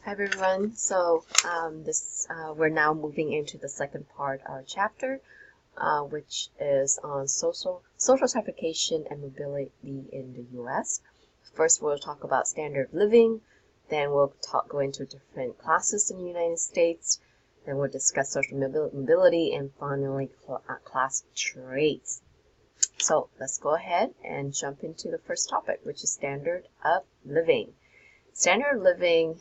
Hi everyone. So we're now moving into the second part of our chapter, which is on social stratification and mobility in the U.S. First, we'll talk about standard of living. Then we'll go into different classes in the United States. Then we'll discuss social mobility, and finally class traits. So let's go ahead and jump into the first topic, which is standard of living. Standard of living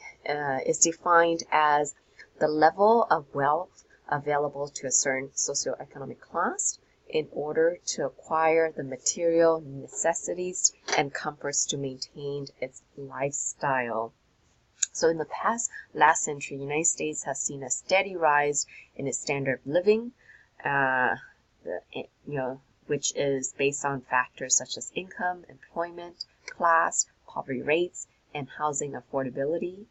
is defined as the level of wealth available to a certain socioeconomic class in order to acquire the material necessities and comforts to maintain its lifestyle. So in the last century, the United States has seen a steady rise in its standard of living, which is based on factors such as income, employment, class, poverty rates, and housing affordability.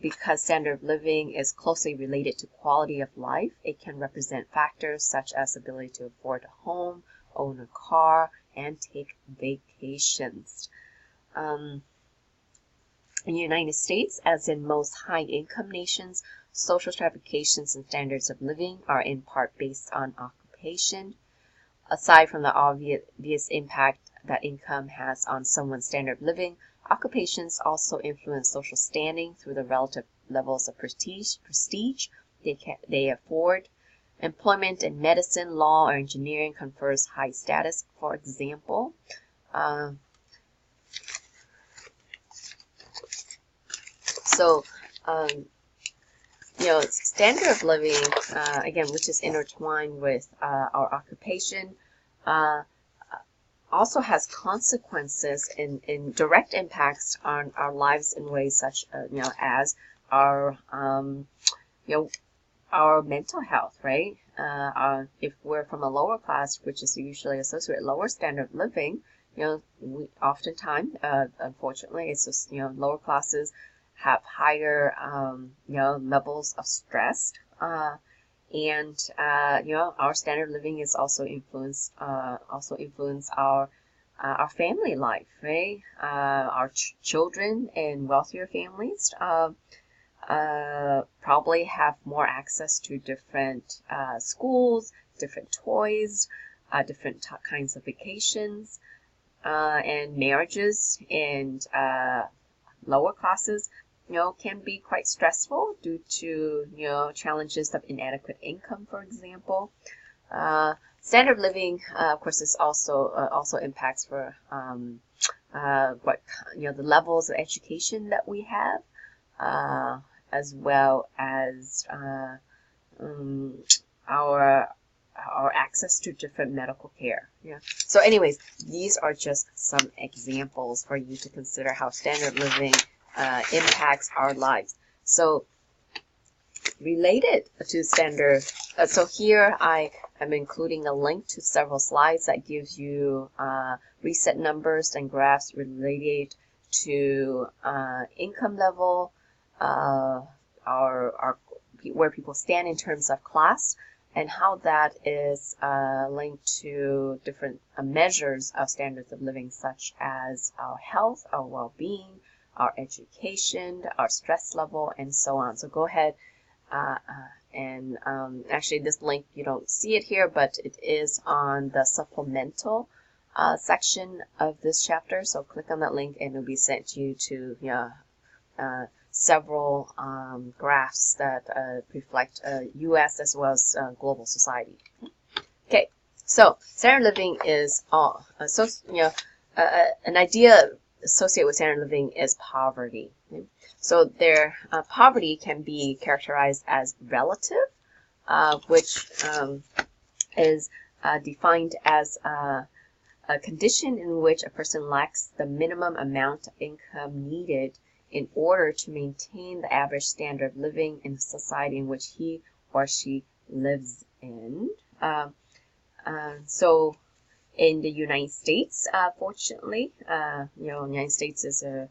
Because standard of living is closely related to quality of life, it can represent factors such as ability to afford a home, own a car, and take vacations. In the United States, as in most high-income nations, social stratifications and standards of living are in part based on occupation. Aside from the obvious impact that income has on someone's standard of living, occupations also influence social standing through the relative levels of prestige they afford. Employment in medicine, law, or engineering confers high status. For example, standard of living, again, which is intertwined with our occupation, also has consequences in direct impacts on our lives in ways such as our our mental health, right? If we're from a lower class, which is usually associated with lower standard of living, we oftentimes, unfortunately, it's just lower classes have higher levels of stress, and our standard of living is also influence our family life, right? Our children in wealthier families probably have more access to different schools, different toys, different kinds of vacations, and marriages and lower classes can be quite stressful due to challenges of inadequate income, for example. Standard of living, of course, is also impacts for what the levels of education that we have, as well as our access to different medical care. So anyways, these are just some examples for you to consider how standard of living impacts our lives. So related to standard, so here I am including a link to several slides that gives you recent numbers and graphs related to income level, where people stand in terms of class, and how that is linked to different measures of standards of living, such as our health, our well-being, our education, our stress level, and so on. So go ahead and actually this link, you don't see it here, but it is on the supplemental section of this chapter. So click on that link and it'll be sent you to several graphs that reflect U.S. as well as global society. Okay, so standard living is an idea associated with standard living is poverty. Okay? So their poverty can be characterized as relative, which is defined as a condition in which a person lacks the minimum amount of income needed in order to maintain the average standard of living in the society in which he or she lives in. So in the United States, fortunately, the United States is a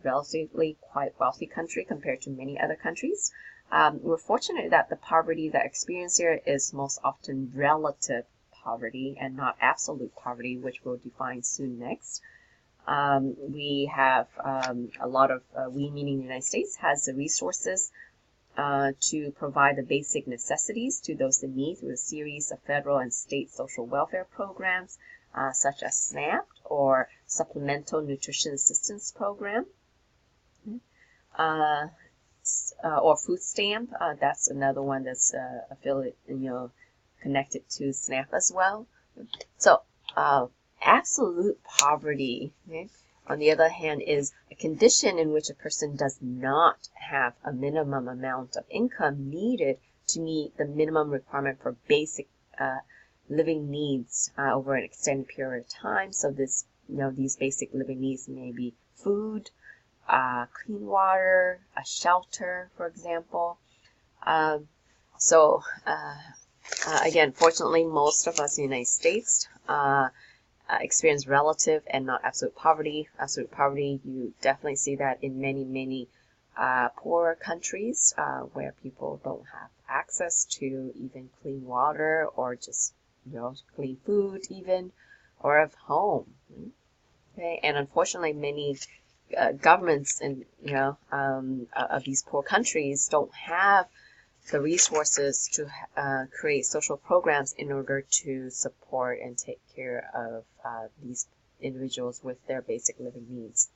relatively quite wealthy country compared to many other countries. We're fortunate that the poverty that experienced here is most often relative poverty and not absolute poverty, which we'll define soon next. We have a lot of, we meaning the United States, has the resources to provide the basic necessities to those in need through a series of federal and state social welfare programs, such as SNAP or Supplemental Nutrition Assistance Program, or food stamp. That's another one that's affiliate, connected to SNAP as well. So, absolute poverty, okay, on the other hand, is a condition in which a person does not have a minimum amount of income needed to meet the minimum requirement for basic living needs over an extended period of time. So this, these basic living needs may be food, clean water, a shelter, for example. Again, fortunately, most of us in the United States experience relative and not absolute poverty. Absolute poverty, you definitely see that in many, many poorer countries where people don't have access to even clean water or just, clean food even, or of home. Okay, and unfortunately, many governments and of these poor countries don't have the resources to create social programs in order to support and take care of these individuals with their basic living needs.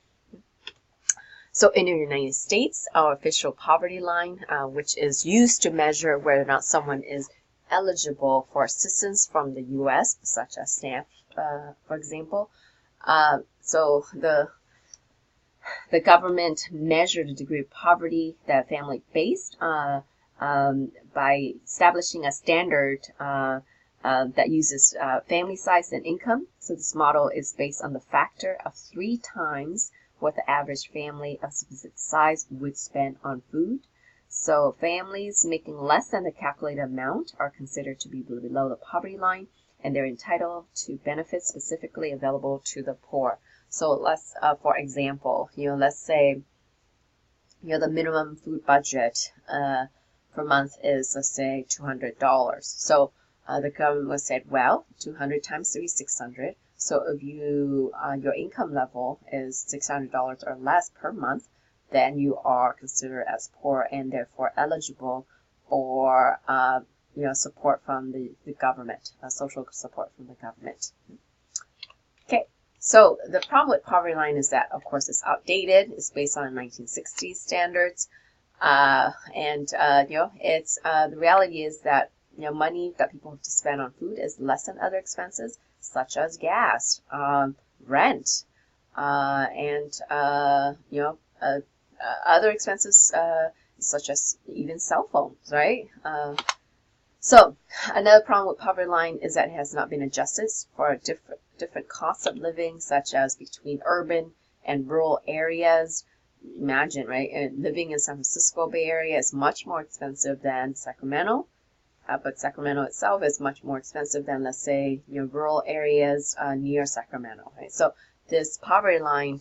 So in the United States, our official poverty line, which is used to measure whether or not someone is eligible for assistance from the U.S., such as SNAP, for example. So the government measured the degree of poverty that family faced by establishing a standard that uses family size and income. So this model is based on the factor of 3 times what the average family of specific size would spend on food. So families making less than the calculated amount are considered to be below the poverty line, and they're entitled to benefits specifically available to the poor. So let's, for example, let's say, the minimum food budget per month is, let's say, $200. So the government said, well, 200 times 3 is 600. So if your income level is $600 or less per month, then you are considered as poor and therefore eligible for support from the government, social support from the government. Okay. So the problem with poverty line is that, of course, it's outdated. It's based on 1960s standards, it's the reality is that money that people have to spend on food is less than other expenses, such as gas, rent, and other expenses such as even cell phones, right? So another problem with poverty line is that it has not been adjusted for different costs of living, such as between urban and rural areas. Imagine, right? And living in San Francisco Bay Area is much more expensive than Sacramento, but Sacramento itself is much more expensive than, let's say, rural areas near Sacramento. Right? So this poverty line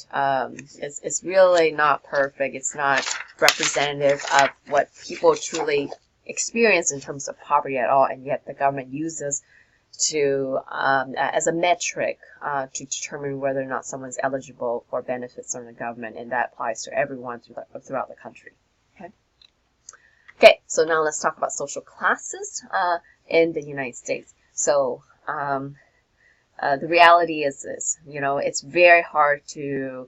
is really not perfect. It's not representative of what people truly experience in terms of poverty at all, and yet the government uses to as a metric to determine whether or not someone's eligible for benefits from the government, and that applies to everyone throughout the country. Okay, so now let's talk about social classes in the United States. So the reality is this, it's very hard to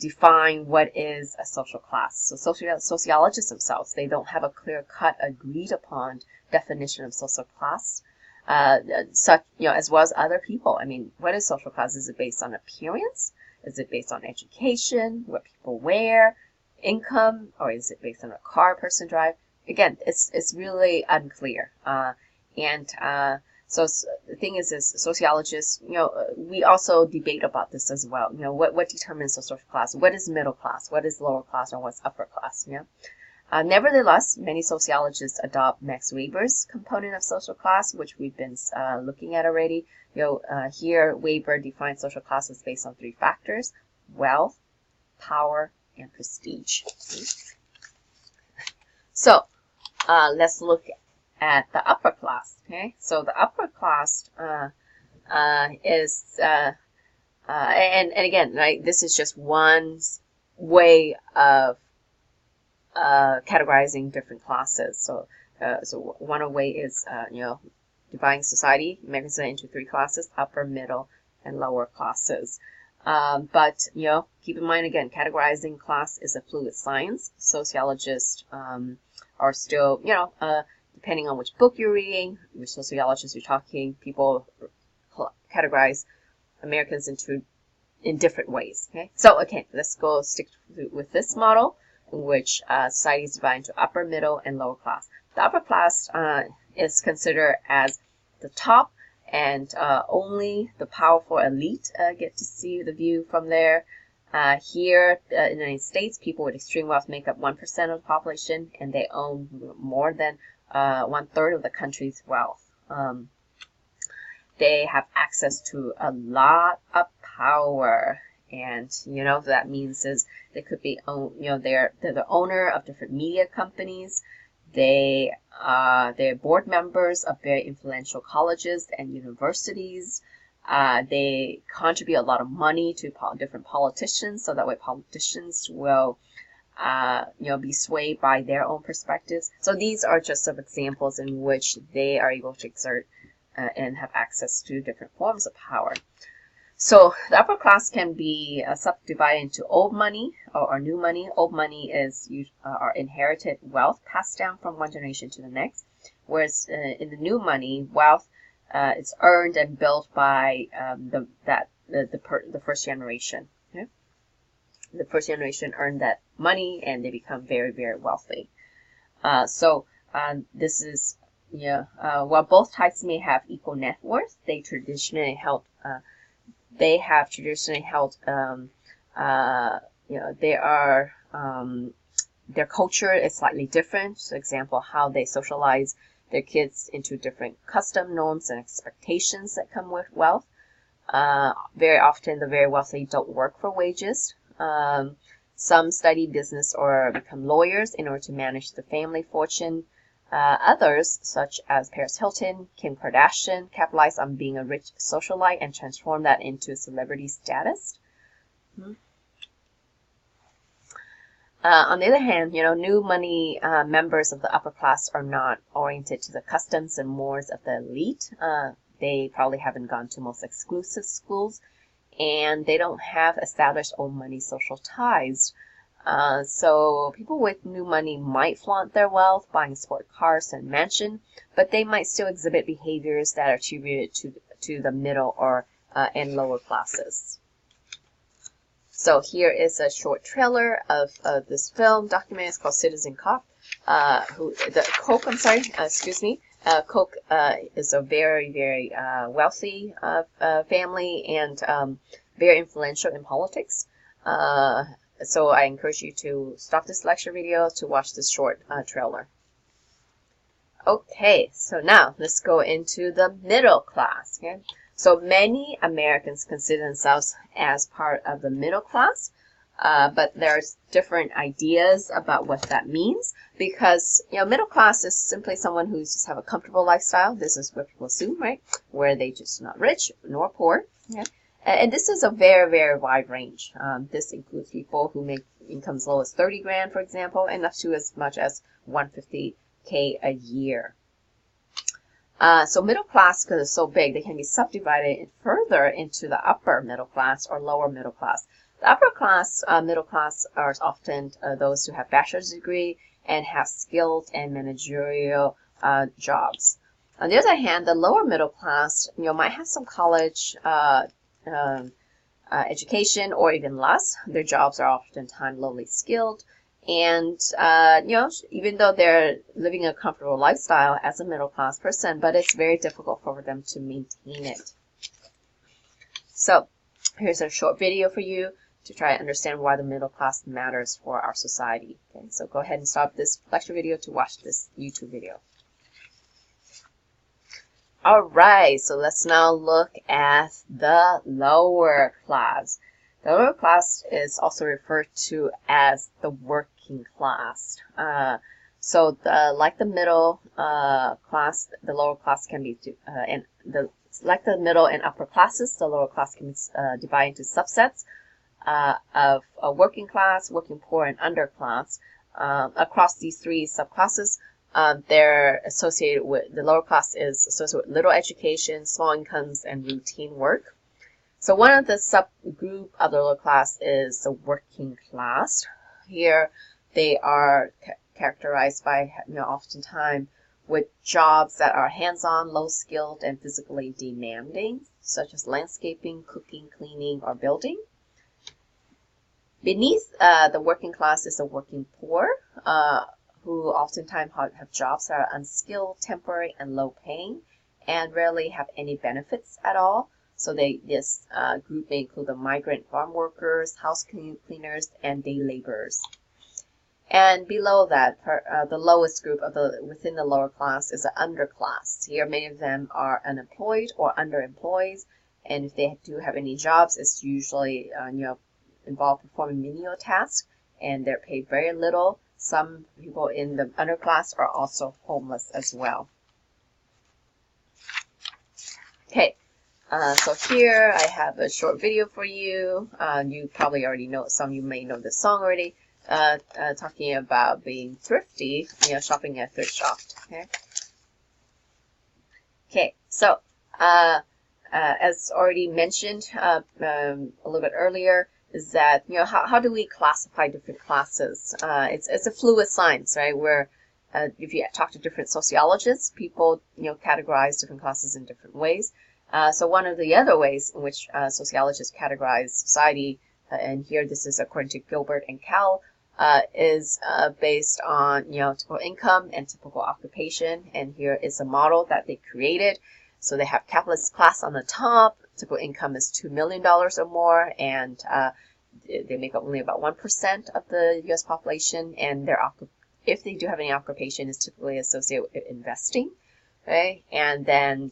define what is a social class. So sociologists themselves, they don't have a clear-cut, agreed-upon definition of social class, such as well as other people. I mean, what is social class? Is it based on appearance? Is it based on education, what people wear, income, or is it based on a car a person drives? Again, it's really unclear. So the thing is sociologists, we also debate about this as well. What determines a social class? What is middle class? What is lower class? Or what's upper class? Nevertheless, many sociologists adopt Max Weber's component of social class, which we've been looking at already. Here, Weber defines social class as based on 3 factors: wealth, power, and prestige. So let's look at the upper class. Okay, so the upper class is and again, right, this is just one way of categorizing different classes. So one way is dividing society, Americans into three classes: upper, middle, and lower classes. But keep in mind again, categorizing class is a fluid science. Sociologists are still, depending on which book you're reading, which sociologist you're talking, people categorize Americans in different ways. Okay, so let's go stick with this model in which society is divided into upper, middle, and lower class. The upper class is considered as the top, and only the powerful elite get to see the view from there. Here in the United States, people with extreme wealth make up 1% of the population, and they own more than 1/3 of the country's wealth. They have access to a lot of power, and what that means is they could be they're the owner of different media companies. They're board members of very influential colleges and universities. They contribute a lot of money to different politicians, so that way politicians will be swayed by their own perspectives. So these are just some examples in which they are able to exert and have access to different forms of power. So the upper class can be subdivided into old money or new money. Old money is our inherited wealth passed down from one generation to the next, whereas in the new money, wealth is earned and built by the first generation. Okay? The first generation earned that money and they become very, very wealthy. This is while both types may have equal net worth, they have traditionally held their culture is slightly different. For example, how they socialize their kids into different custom norms and expectations that come with wealth. Very often, the very wealthy don't work for wages. Some study business or become lawyers in order to manage the family fortune. Others, such as Paris Hilton, Kim Kardashian, capitalize on being a rich socialite and transform that into celebrity status. On the other hand, new money members of the upper class are not oriented to the customs and mores of the elite. They probably haven't gone to most exclusive schools, and they don't have established old money social ties. So people with new money might flaunt their wealth, buying sport cars and mansion, but they might still exhibit behaviors that are attributed to the middle or and lower classes. So here is a short trailer of this film documentary. It's called Citizen Cop. Coke is a very, very wealthy family and very influential in politics. So I encourage you to stop this lecture video to watch this short trailer. Okay, so now let's go into the middle class. Okay? So many Americans consider themselves as part of the middle class, but there's different ideas about what that means, because middle class is simply someone who just have a comfortable lifestyle. This is what people assume, right? Where they just not rich nor poor. Okay? And this is a very, very wide range. This includes people who make incomes as low as 30 grand, for example, and up to as much as 150K a year. So middle class, because it's so big, they can be subdivided further into the upper middle class or lower middle class. The upper class, middle class are often those who have bachelor's degree and have skilled and managerial jobs. On the other hand, the lower middle class, might have some college education or even less. Their jobs are oftentimes lowly skilled. And, even though they're living a comfortable lifestyle as a middle class person, but it's very difficult for them to maintain it. So here's a short video for you to try to understand why the middle class matters for our society. Okay, so go ahead and stop this lecture video to watch this YouTube video. All right, so let's now look at the lower class. The lower class is also referred to as the working class. Like the middle class, the lower class can be, and the like the middle and upper classes, the lower class can be divided into subsets of a working class, working poor, and underclass. Across these three subclasses, they're associated with, the lower class is associated with little education, small incomes, and routine work. So one of the subgroup of the lower class is the working class. Here they are characterized by, oftentimes with jobs that are hands-on, low-skilled, and physically demanding, such as landscaping, cooking, cleaning, or building. Beneath the working class is the working poor, who oftentimes have jobs that are unskilled, temporary, and low-paying, and rarely have any benefits at all. So this group may include the migrant farm workers, house cleaners, and day laborers. And below that, the lowest group within the lower class is the underclass. Here, many of them are unemployed or underemployed, and if they do have any jobs, it's usually involve performing menial tasks, and they're paid very little. Some people in the underclass are also homeless as well. Okay, so here I have a short video for you. You probably already know, some of you may know this song already, talking about being thrifty, shopping at a thrift shop. Okay, so as already mentioned a little bit earlier, is that, how do we classify different classes? It's a fluid science, right? Where if you talk to different sociologists, people, categorize different classes in different ways. So one of the other ways in which sociologists categorize society, and here this is according to Gilbert and Cal, is based on, typical income and typical occupation. And here is a model that they created. So they have capitalist class on the top. Typical income is $2 million or more, and they make up only about 1% of the U.S. population. And if they do have any occupation, is typically associated with investing, okay? And then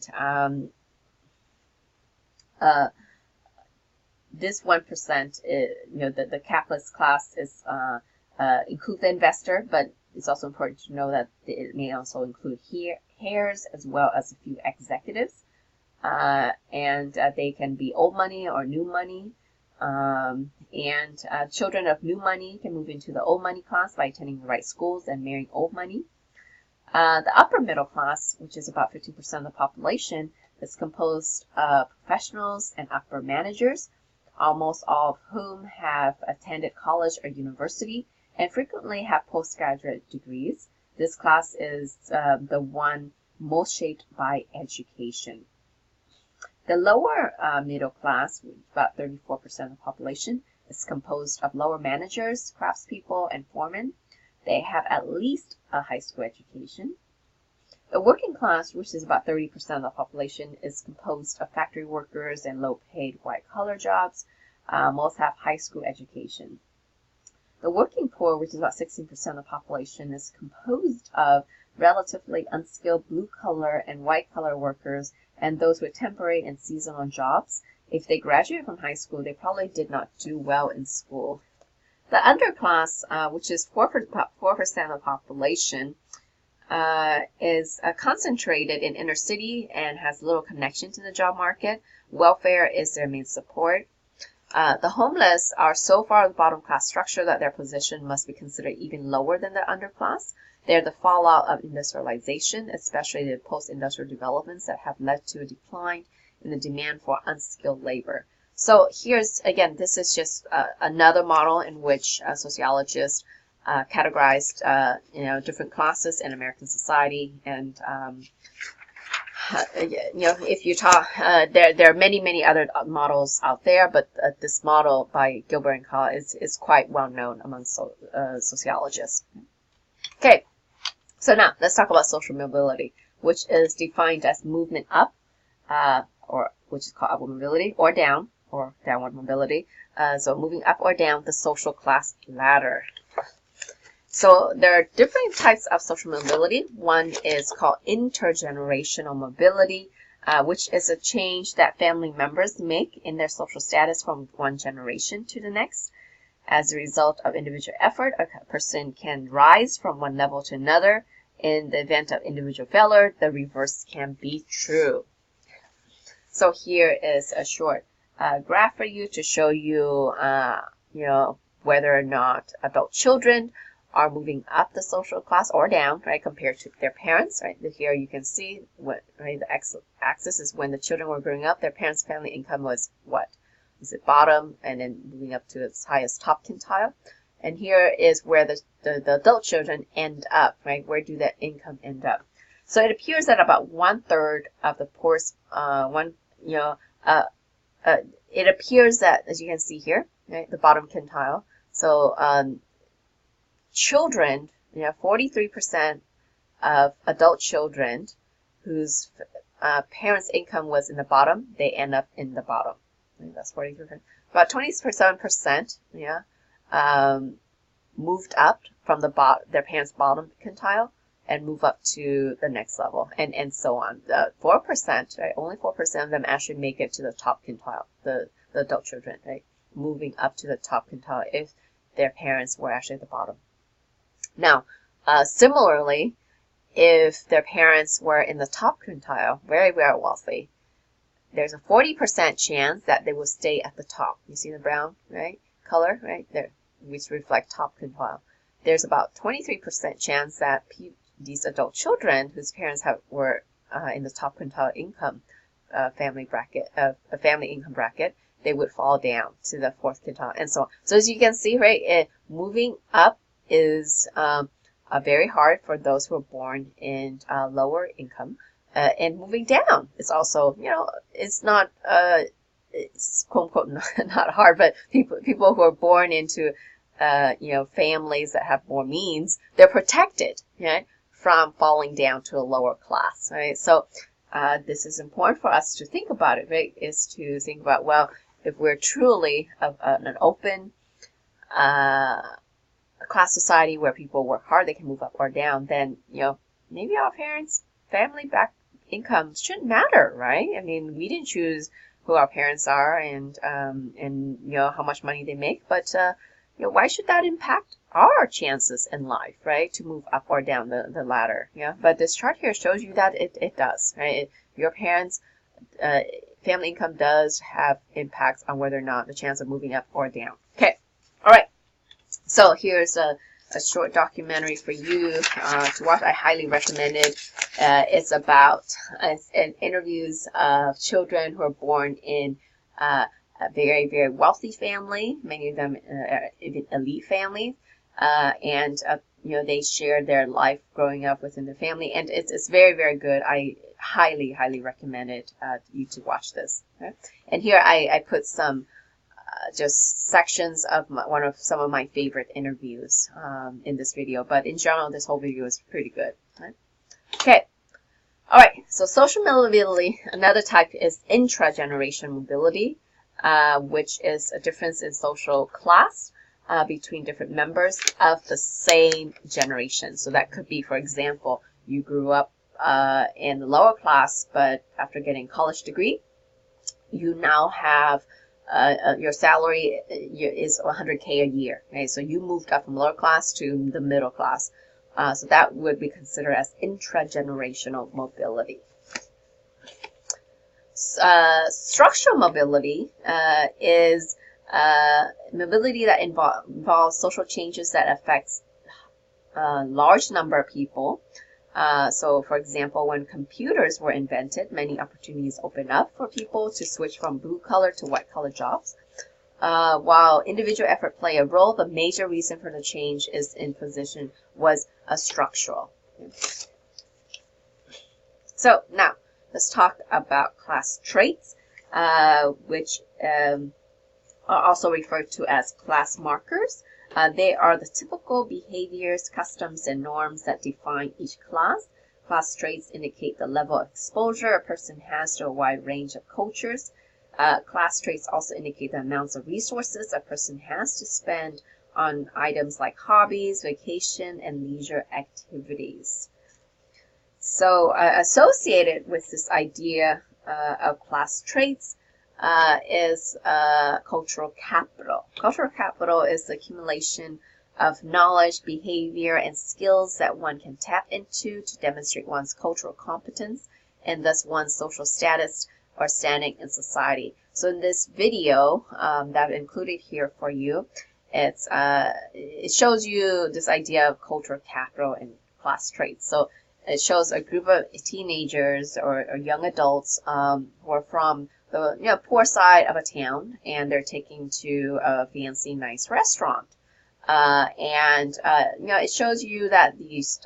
this 1%, the capitalist class is include the investor, but it's also important to know that it may also include heirs as well as a few executives. And they can be old money or new money. And children of new money can move into the old money class by attending the right schools and marrying old money. The upper middle class, which is about 15% of the population, is composed of professionals and upper managers, almost all of whom have attended college or university and frequently have postgraduate degrees. This class is the one most shaped by education. The lower middle class, about 34% of the population, is composed of lower managers, craftspeople, and foremen. They have at least a high school education. The working class, which is about 30% of the population, is composed of factory workers and low-paid white-collar jobs. Most have high school education. The working poor, which is about 16% of the population, is composed of relatively unskilled blue-collar and white-collar workers and those with temporary and seasonal jobs. If they graduate from high school, they probably did not do well in school. The underclass, which is 4% of the population, is concentrated in inner city and has little connection to the job market. Welfare is their main support. The homeless are so far the bottom class structure that their position must be considered even lower than the underclass. They're the fallout of industrialization, especially the post-industrial developments that have led to a decline in the demand for unskilled labor. So here's, again, this is just another model in which sociologists categorized, different classes in American society. And, if you talk, there are many other models out there, but this model by Gilbert and Cal is quite well known among sociologists. Okay, so now let's talk about social mobility, which is defined as movement up, or which is called upward mobility, or down, or downward mobility. So moving up or down the social class ladder. So there are different types of social mobility. One is called intergenerational mobility, which is a change that family members make in their social status from one generation to the next. As a result of individual effort, a person can rise from one level to another. In the event of individual failure, the reverse can be true. So here is a short graph for you to show you, whether or not adult children are moving up the social class or down, right, compared to their parents, right? Here you can see what, right, the x-axis is when the children were growing up, their parents' family income was what? Is it bottom, and then moving up to its highest top quintile. And here is where the adult children end up, right? Where do that income end up? So it appears that about 1/3 of the poorest, it appears that, as you can see here, right, the bottom quintile. So children, 43% of adult children whose parents' income was in the bottom, they end up in the bottom. That's 43%. About 27%, moved up from their parents' bottom quintile and move up to the next level, and so on. 4%, right? Only 4% of them actually make it to the top quintile, the adult children, right? Moving up to the top quintile if their parents were actually at the bottom. Now, similarly, if their parents were in the top quintile, very, very wealthy, there's a 40% chance that they will stay at the top. You see the brown, right, color, right there, which reflect top quintile. There's about 23% chance that these adult children whose parents were in the top quintile income family income bracket, they would fall down to the fourth quintile, and so on. So as you can see, right, moving up is very hard for those who are born in lower income. And moving down is also, it's not, it's quote unquote not hard, but people who are born into, families that have more means, they're protected, right, from falling down to a lower class, right? So this is important for us to think about it, right, is to think about, well, if we're truly an open class society where people work hard, they can move up or down, then, maybe our parents' family income shouldn't matter, right? I mean, we didn't choose who our parents are and how much money they make, but why should that impact our chances in life, right, to move up or down the ladder? Yeah, but this chart here shows you that it does, right? Your parents' family income does have impacts on whether or not the chance of moving up or down. Okay, all right. So here's a short documentary for you to watch. I highly recommend it. It's about interviews of children who are born in a very, very wealthy family, many of them even elite families, and they share their life growing up within the family, and it's very, very good. I highly, highly recommend it you to watch this. Okay? And here I put some just sections of some of my favorite interviews in this video, but in general, this whole video is pretty good. Right? Okay, all right. So social mobility, another type is intragenerational mobility, which is a difference in social class between different members of the same generation. So that could be, for example, you grew up in the lower class, but after getting a college degree, you now have your salary is 100K a year, right? So you moved up from lower class to the middle class. So that would be considered as intragenerational mobility. Structural mobility is mobility that involves social changes that affects a large number of people. So, for example, when computers were invented, many opportunities opened up for people to switch from blue-collar to white-collar jobs. While individual effort play a role, the major reason for the change was structural. So now, let's talk about class traits, which are also referred to as class markers. They are the typical behaviors, customs, and norms that define each class. Class traits indicate the level of exposure a person has to a wide range of cultures. Class traits also indicate the amounts of resources a person has to spend on items like hobbies, vacation, and leisure activities. So associated with this idea of class traits is cultural capital. Cultural capital is the accumulation of knowledge, behavior, and skills that one can tap into to demonstrate one's cultural competence and thus one's social status or standing in society. So in this video that I've included here for you, it shows you this idea of cultural capital and class traits. So it shows a group of teenagers or young adults who are from the poor side of a town, and they're taking to a fancy, nice restaurant. It shows you that these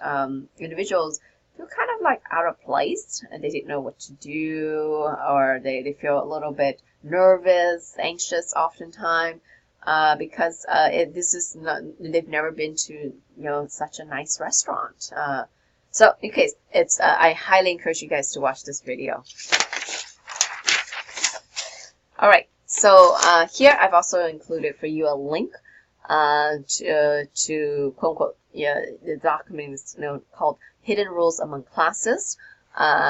individuals feel kind of like out of place, and they didn't know what to do, or they feel a little bit nervous, anxious oftentimes, because they've never been to such a nice restaurant. So in case I highly encourage you guys to watch this video. All right, so here I've also included for you a link to quote unquote the document is called Hidden Rules Among Classes.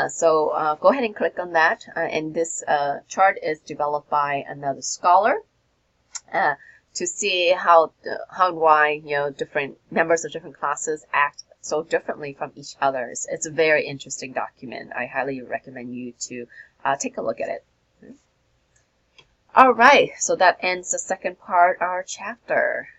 So go ahead and click on that. And this chart is developed by another scholar to see how and why different members of different classes act so differently from each other. It's a very interesting document. I highly recommend you to take a look at it. All right, so that ends the second part of our chapter.